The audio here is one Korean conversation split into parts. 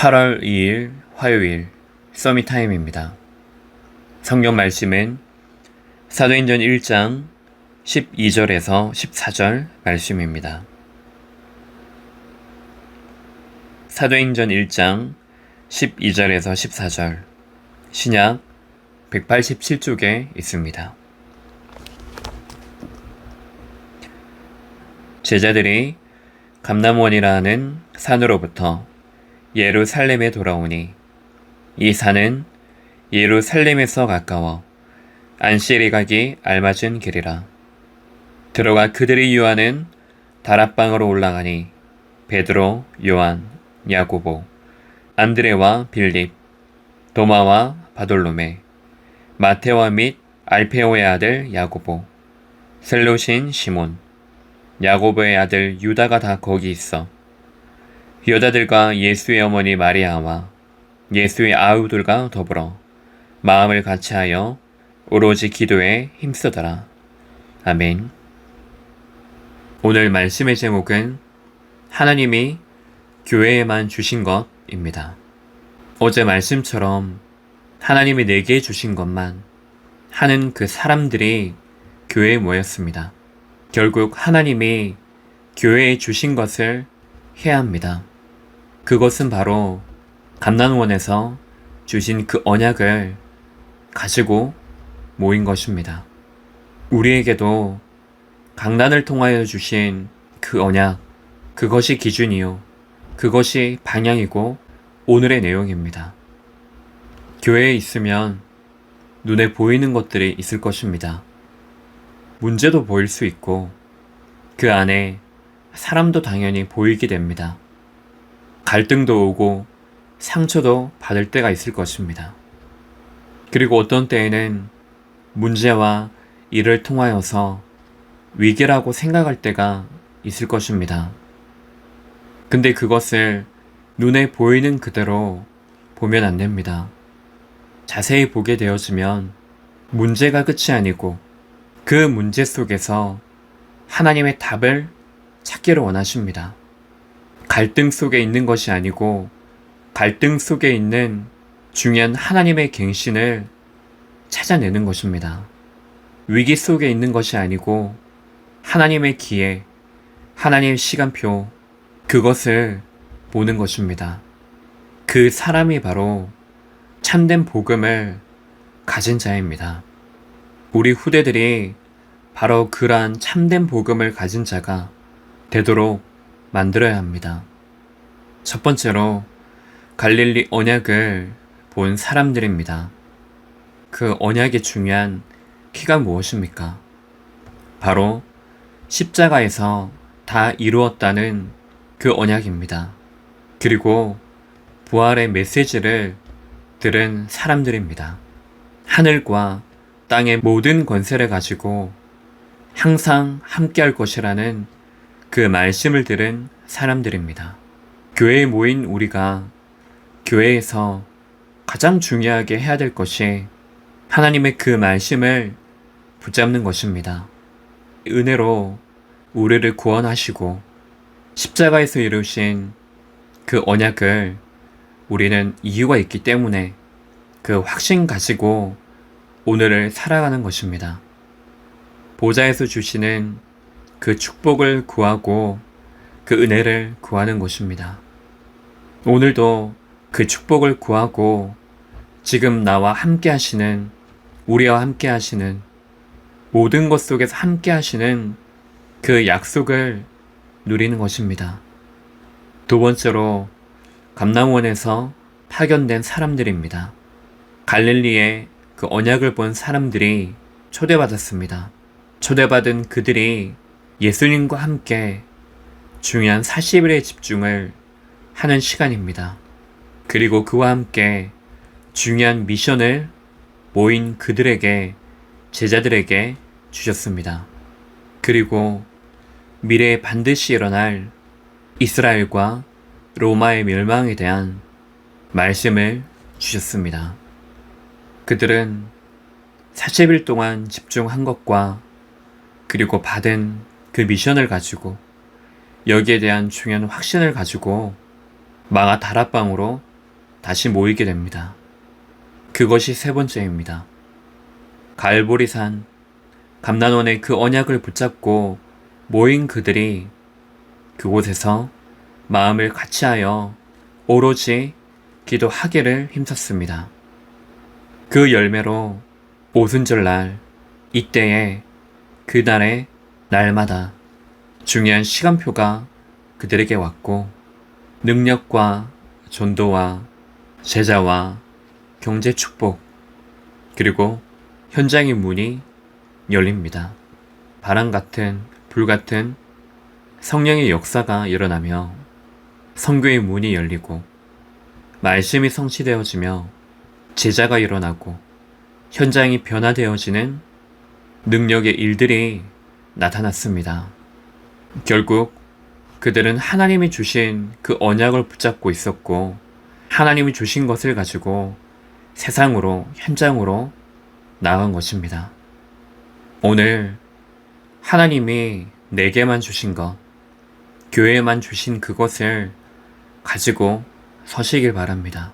8월 2일 화요일 서밋타임입니다. 성경 말씀은 사도행전 1장 12절에서 14절 말씀입니다. 사도행전 1장 12절에서 14절 신약 187쪽에 있습니다. 제자들이 감람원이라는 산으로부터 예루살렘에 돌아오니 이 산은 예루살렘에서 가까워 안식일에 가기 알맞은 길이라. 들어가 그들이 유하는 다락방으로 올라가니 베드로, 요한, 야고보, 안드레와 빌립, 도마와 바돌로메, 마테와 및 알페오의 아들 야고보, 셀롯인 시몬, 야고보의 아들 유다가 다 거기 있어. 여자들과 예수의 어머니 마리아와 예수의 아우들과 더불어 마음을 같이하여 오로지 기도에 힘쓰더라. 아멘. 오늘 말씀의 제목은 하나님이 교회에만 주신 것입니다. 어제 말씀처럼 하나님이 내게 주신 것만 하는 그 사람들이 교회에 모였습니다. 결국 하나님이 교회에 주신 것을 해야 합니다. 그것은 바로 감람원에서 주신 그 언약을 가지고 모인 것입니다. 우리에게도 강단을 통하여 주신 그 언약, 그것이 기준이요, 그것이 방향이고 오늘의 내용입니다. 교회에 있으면 눈에 보이는 것들이 있을 것입니다. 문제도 보일 수 있고 그 안에 사람도 당연히 보이게 됩니다. 갈등도 오고 상처도 받을 때가 있을 것입니다. 그리고 어떤 때에는 문제와 이를 통하여서 위기라고 생각할 때가 있을 것입니다. 근데 그것을 눈에 보이는 그대로 보면 안 됩니다. 자세히 보게 되어지면 문제가 끝이 아니고 그 문제 속에서 하나님의 답을 찾기를 원하십니다. 갈등 속에 있는 것이 아니고 갈등 속에 있는 중요한 하나님의 계시를 찾아내는 것입니다. 위기 속에 있는 것이 아니고 하나님의 기회, 하나님의 시간표, 그것을 보는 것입니다. 그 사람이 바로 참된 복음을 가진 자입니다. 우리 후대들이 바로 그러한 참된 복음을 가진 자가 되도록 만들어야 합니다. 첫 번째로 갈릴리 언약을 본 사람들입니다. 그 언약의 중요한 키가 무엇입니까? 바로 십자가에서 다 이루었다는 그 언약입니다. 그리고 부활의 메시지를 들은 사람들입니다. 하늘과 땅의 모든 권세를 가지고 항상 함께할 것이라는 그 말씀을 들은 사람들입니다. 교회에 모인 우리가 교회에서 가장 중요하게 해야 될 것이 하나님의 그 말씀을 붙잡는 것입니다. 은혜로 우리를 구원하시고 십자가에서 이루신 그 언약을 우리는 이유가 있기 때문에 그 확신 가지고 오늘을 살아가는 것입니다. 보좌에서 주시는 그 축복을 구하고 그 은혜를 구하는 것입니다. 오늘도 그 축복을 구하고 지금 나와 함께 하시는, 우리와 함께 하시는, 모든 것 속에서 함께 하시는 그 약속을 누리는 것입니다. 두 번째로 감람원에서 파견된 사람들입니다. 갈릴리의 그 언약을 본 사람들이 초대받았습니다. 초대받은 그들이 예수님과 함께 중요한 40일의 집중을 하는 시간입니다. 그리고 그와 함께 중요한 미션을 모인 그들에게, 제자들에게 주셨습니다. 그리고 미래에 반드시 일어날 이스라엘과 로마의 멸망에 대한 말씀을 주셨습니다. 그들은 40일 동안 집중한 것과 그리고 받은 그 미션을 가지고 여기에 대한 중요한 확신을 가지고 마가 다락방으로 다시 모이게 됩니다. 그것이 세 번째입니다. 갈보리산 감난원의 그 언약을 붙잡고 모인 그들이 그곳에서 마음을 같이하여 오로지 기도하기를 힘썼습니다. 그 열매로 오순절날 이때에 그날의 날마다 중요한 시간표가 그들에게 왔고 능력과 전도와 제자와 경제 축복 그리고 현장의 문이 열립니다. 바람 같은 불 같은 성령의 역사가 일어나며 선교의 문이 열리고 말씀이 성취되어지며 제자가 일어나고 현장이 변화되어지는 능력의 일들이 나타났습니다. 결국 그들은 하나님이 주신 그 언약을 붙잡고 있었고 하나님이 주신 것을 가지고 세상으로 현장으로 나아간 것입니다. 오늘 하나님이 내게만 주신 것, 교회에만 주신 그것을 가지고 서시길 바랍니다.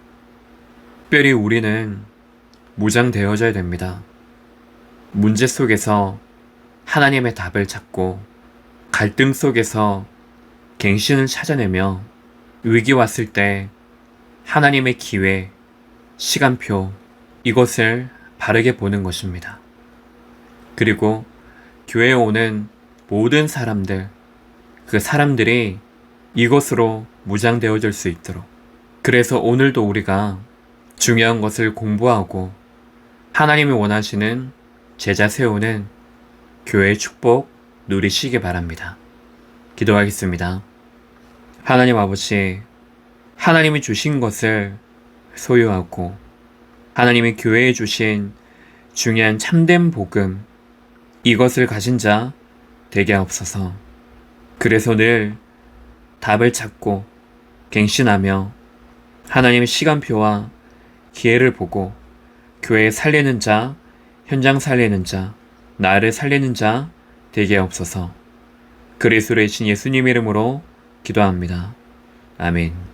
특별히 우리는 무장되어져야 됩니다. 문제 속에서 하나님의 답을 찾고 갈등 속에서 갱신을 찾아내며 위기 왔을 때 하나님의 기회, 시간표 이것을 바르게 보는 것입니다. 그리고 교회에 오는 모든 사람들, 그 사람들이 이것으로 무장되어질 수 있도록 그래서 오늘도 우리가 중요한 것을 공부하고 하나님이 원하시는 제자 세우는 교회의 축복 누리시기 바랍니다. 기도하겠습니다. 하나님 아버지, 하나님이 주신 것을 소유하고 하나님이 교회에 주신 중요한 참된 복음 이것을 가진 자 되게 하옵소서. 그래서 늘 답을 찾고 갱신하며 하나님의 시간표와 기회를 보고 교회 살리는 자, 현장 살리는 자, 나를 살리는 자 되게 하옵소서. 그리스도의 신 예수님 이름으로 기도합니다. 아멘.